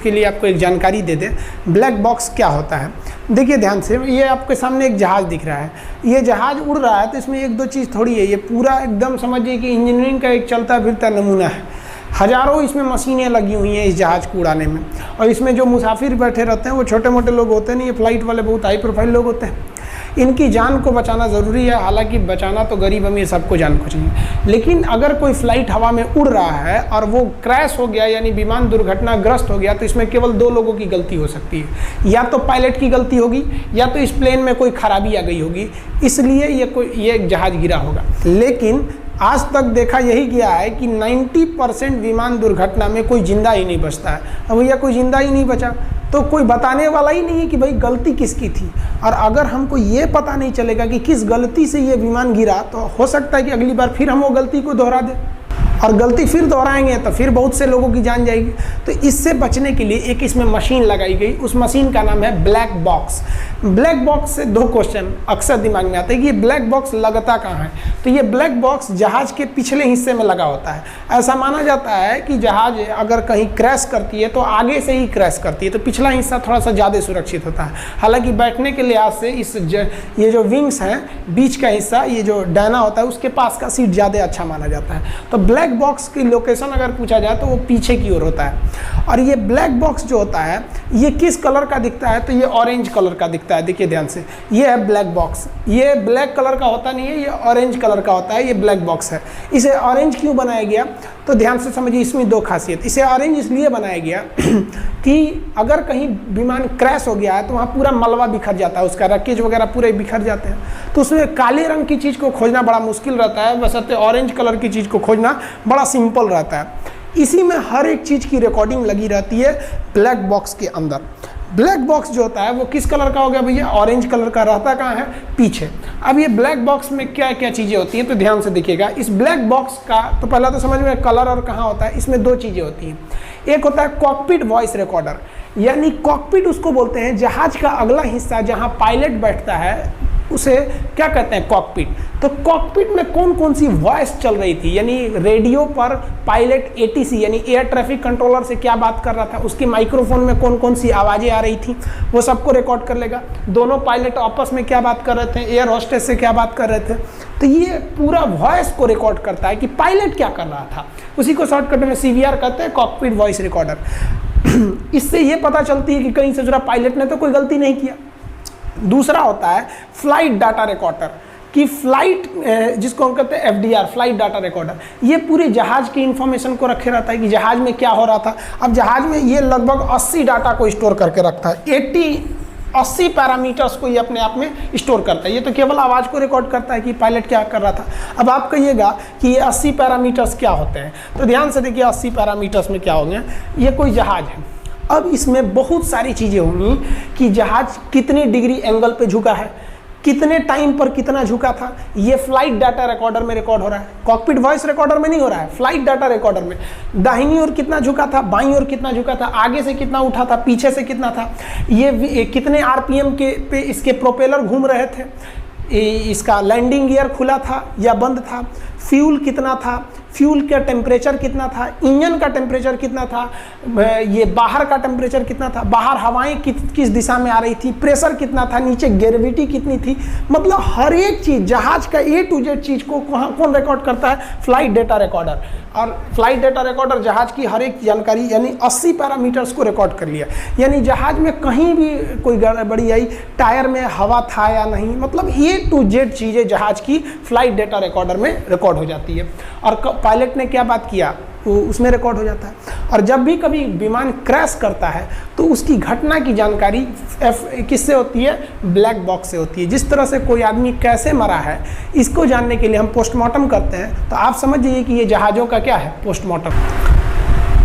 उसके लिए आपको एक जानकारी दे दे, ब्लैक बॉक्स क्या होता है। देखिए ध्यान से, ये आपके सामने एक जहाज़ दिख रहा है, ये जहाज़ उड़ रहा है तो इसमें एक दो चीज़ थोड़ी है, ये पूरा एकदम समझिए कि इंजीनियरिंग का एक चलता फिरता नमूना है। हज़ारों इसमें मशीनें लगी हुई हैं इस जहाज़ को उड़ाने में, और इसमें जो मुसाफिर बैठे रहते हैं वो छोटे मोटे लोग होते नहीं, ये फ़्लाइट वाले बहुत हाई प्रोफाइल लोग होते हैं। इनकी जान को बचाना ज़रूरी है, हालांकि बचाना तो गरीब अमीर सबको जान को चाहिए, लेकिन अगर कोई फ़्लाइट हवा में उड़ रहा है और वो क्रैश हो गया यानी विमान दुर्घटनाग्रस्त हो गया, तो इसमें केवल दो लोगों की गलती हो सकती है, या तो पायलट की गलती होगी या तो इस प्लेन में कोई खराबी आ गई होगी, इसलिए ये जहाज़ गिरा होगा। लेकिन आज तक देखा यही गया है कि 90% विमान दुर्घटना में कोई जिंदा ही नहीं बचता है। अब भैया कोई जिंदा ही नहीं बचा तो कोई बताने वाला ही नहीं है कि भाई गलती किसकी थी, और अगर हमको ये पता नहीं चलेगा कि किस गलती से ये विमान गिरा तो हो सकता है कि अगली बार फिर हम वो गलती को दोहरा दें, और गलती फिर दोहराएंगे तो फिर बहुत से लोगों की जान जाएगी। तो इससे बचने के लिए एक इसमें मशीन लगाई गई, उस मशीन का नाम है ब्लैक बॉक्स। ब्लैक बॉक्स से दो क्वेश्चन अक्सर दिमाग में आते हैं कि ये ब्लैक बॉक्स लगता कहाँ है। तो ये ब्लैक बॉक्स जहाज़ के पिछले हिस्से में लगा होता है। ऐसा माना जाता है कि जहाज़ अगर कहीं क्रैश करती है तो आगे से ही क्रैश करती है, तो पिछला हिस्सा थोड़ा सा ज़्यादा सुरक्षित होता है। हालांकि बैठने के लिहाज से ये जो विंग्स हैं, बीच का हिस्सा, ये जो डायना होता है उसके पास का सीट ज़्यादा अच्छा माना जाता है। तो ब्लैक बॉक्स की लोकेशन अगर पूछा जाए तो वो पीछे की ओर होता है। और ये ब्लैक बॉक्स जो होता है ये किस कलर का दिखता है, तो ये ऑरेंज कलर का दिखता है। देखिए ध्यान से, ये है ब्लैक बॉक्स, ये ब्लैक कलर का होता नहीं है, ये ऑरेंज कलर का होता है, ये ब्लैक बॉक्स है। इसे ऑरेंज क्यों बनाया गया, तो ध्यान से समझिए, इसमें दो खासियत। इसे ऑरेंज इसलिए बनाया गया कि अगर कहीं विमान क्रैश हो गया है तो वहाँ पूरा मलबा बिखर जाता है, उसका रकेज वगैरह पूरे बिखर जाते हैं, तो उसमें काले रंग की चीज़ को खोजना बड़ा मुश्किल रहता है, बशर्ते ऑरेंज कलर की चीज़ को खोजना बड़ा सिंपल रहता है। इसी में हर एक चीज़ की रिकॉर्डिंग लगी रहती है ब्लैक बॉक्स के अंदर। ब्लैक बॉक्स जो होता है वो किस कलर का हो गया भैया, ऑरेंज कलर का। रहता कहाँ है, पीछे। अब ये ब्लैक बॉक्स में क्या क्या चीज़ें होती हैं तो ध्यान से देखिएगा। इस ब्लैक बॉक्स का तो पहला तो समझ में कलर और कहाँ होता है, इसमें दो चीज़ें होती हैं। एक होता है कॉकपिट वॉइस रिकॉर्डर, यानी कॉकपिट उसको बोलते हैं जहाज का अगला हिस्सा जहाँ पायलट बैठता है उसे क्या कहते हैं, कॉकपिट। तो कॉकपिट में कौन कौन सी वॉइस चल रही थी, यानी रेडियो पर पायलट ATC यानी एयर ट्रैफिक कंट्रोलर से क्या बात कर रहा था, उसके माइक्रोफोन में कौन कौन सी आवाज़ें आ रही थी, वो सबको रिकॉर्ड कर लेगा। दोनों पायलट आपस में क्या बात कर रहे थे, एयर होस्टेस से क्या बात कर रहे थे, तो ये पूरा वॉइस को रिकॉर्ड करता है कि पायलट क्या कर रहा था। उसी को शॉर्टकट में CVR कहते हैं, कॉकपिट वॉइस रिकॉर्डर। इससे ये पता चलती है कि कहीं से जरा पायलट ने तो कोई गलती नहीं किया। दूसरा होता है फ्लाइट डाटा रिकॉर्डर, कि फ्लाइट जिसको हम कहते हैं FDR, फ्लाइट डाटा रिकॉर्डर। ये पूरे जहाज की इंफॉर्मेशन को रखे रहता है कि जहाज में क्या हो रहा था। अब जहाज में ये लगभग 80 डाटा को स्टोर करके रखता है, 80 पैरामीटर्स को ये अपने आप में स्टोर करता है। ये तो केवल आवाज़ को रिकॉर्ड करता है कि पायलट क्या कर रहा था। अब आप कहिएगा कि ये 80 पैरामीटर्स क्या होते हैं, तो ध्यान से देखिए 80 पैरामीटर्स में क्या होंगे। ये कोई जहाज है, अब इसमें बहुत सारी चीज़ें होंगी कि जहाज कितनी डिग्री एंगल पे झुका है, कितने टाइम पर कितना झुका था, ये फ्लाइट डाटा रिकॉर्डर में रिकॉर्ड हो रहा है। कॉकपिट वॉइस रिकॉर्डर में नहीं हो रहा है, फ्लाइट डाटा रिकॉर्डर में। दाहिनी ओर कितना झुका था, बाईं ओर कितना झुका था, आगे से कितना उठा था, पीछे से कितना था, ये कितने RPM के पे इसके प्रोपेलर घूम रहे थे, इसका लैंडिंग गियर खुला था या बंद था, फ्यूल कितना था, फ्यूल का टेम्परेचर कितना था, इंजन का टेम्परेचर कितना था, ये बाहर का टेम्परेचर कितना था, बाहर हवाएं किस दिशा में आ रही थी, प्रेशर कितना था, नीचे ग्रेविटी कितनी थी। मतलब हर एक चीज़, जहाज का A to Z चीज़ को कौन रिकॉर्ड करता है, फ्लाइट डेटा रिकॉर्डर। और फ्लाइट डेटा रिकॉर्डर जहाज की हर एक जानकारी यानी 80 पैरामीटर्स को रिकॉर्ड कर लिया। यानी जहाज में कहीं भी कोई गड़बड़ी आई, टायर में हवा था या नहीं, मतलब A to Z चीज़ें जहाज की फ्लाइट डेटा रिकॉर्डर में रिकॉर्ड हो जाती है। और पायलट ने क्या बात किया वो उसमें रिकॉर्ड हो जाता है। और जब भी कभी विमान क्रैश करता है तो उसकी घटना की जानकारी किससे होती है, ब्लैक बॉक्स से होती है। जिस तरह से कोई आदमी कैसे मरा है इसको जानने के लिए हम पोस्टमार्टम करते हैं, तो आप समझ जाइए कि ये जहाज़ों का क्या है, पोस्टमार्टम।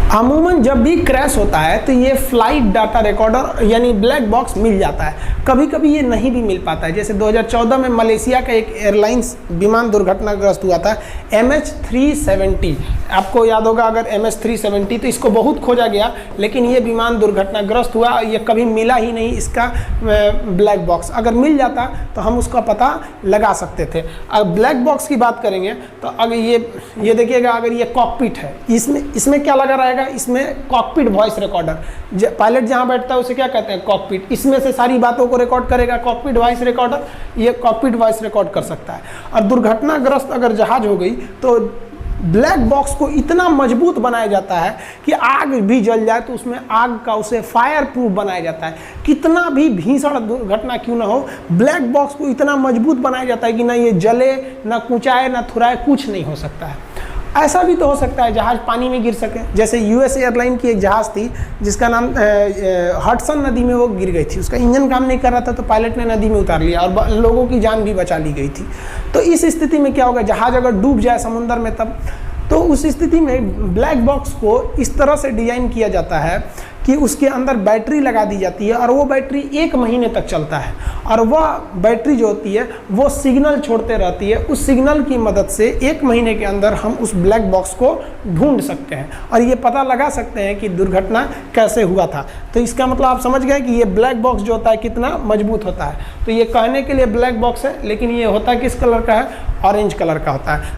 अमूमन जब भी क्रैश होता है तो ये फ्लाइट डाटा रिकॉर्डर यानी ब्लैक बॉक्स मिल जाता है। कभी कभी ये नहीं भी मिल पाता है। जैसे 2014 में मलेशिया का एक एयरलाइंस विमान दुर्घटनाग्रस्त हुआ था, MH370। आपको याद होगा अगर MH370, तो इसको बहुत खोजा गया लेकिन ये विमान दुर्घटनाग्रस्त हुआ, ये कभी मिला ही नहीं इसका ब्लैक बॉक्स। अगर मिल जाता तो हम उसका पता लगा सकते थे। अगर ब्लैक बॉक्स की बात करेंगे तो अगर ये देखिएगा, अगर ये कॉकपिट है, इसमें क्या लगा रहेगा, जाएगा, इसमें कॉकपिट वॉइस रिकॉर्डर, पायलट जहाँ बैठता है उसे क्या कहते हैं, कॉकपिट, इसमें से सारी बातों को रिकॉर्ड करेगा कॉकपिट वॉइस रिकॉर्डर, ये कॉकपिट वॉइस रिकॉर्ड कर सकता है। और दुर्घटनाग्रस्त अगर जहाज हो गई तो ब्लैक बॉक्स को इतना मजबूत बनाया जाता है कि आग भी जल जाए तो उसमें आग का उसे फायर प्रूफ बनाया जाता है। कितना भी भीषण दुर्घटना क्यों ना हो, ब्लैक बॉक्स को इतना मजबूत बनाया जाता है कि ना ये जले, ना कुचाए, ना थुराए, कुछ नहीं हो सकता है। ऐसा भी तो हो सकता है जहाज पानी में गिर सके, जैसे यूएस एयरलाइन की एक जहाज़ थी जिसका नाम हडसन नदी में वो गिर गई थी, उसका इंजन काम नहीं कर रहा था तो पायलट ने नदी में उतार लिया और लोगों की जान भी बचा ली गई थी। तो इस स्थिति में क्या होगा, जहाज अगर डूब जाए समुद्र में तब, तो उस स्थिति में ब्लैक बॉक्स को इस तरह से डिज़ाइन किया जाता है कि उसके अंदर बैटरी लगा दी जाती है और वो बैटरी 1 महीने तक चलता है, और वह बैटरी जो होती है वो सिग्नल छोड़ते रहती है। उस सिग्नल की मदद से 1 महीने के अंदर हम उस ब्लैक बॉक्स को ढूंढ सकते हैं और ये पता लगा सकते हैं कि दुर्घटना कैसे हुआ था। तो इसका मतलब आप समझ गए कि ये ब्लैक बॉक्स जो होता है कितना मजबूत होता है। तो ये कहने के लिए ब्लैक बॉक्स है, लेकिन ये होता किस कलर का है, ऑरेंज कलर का होता है।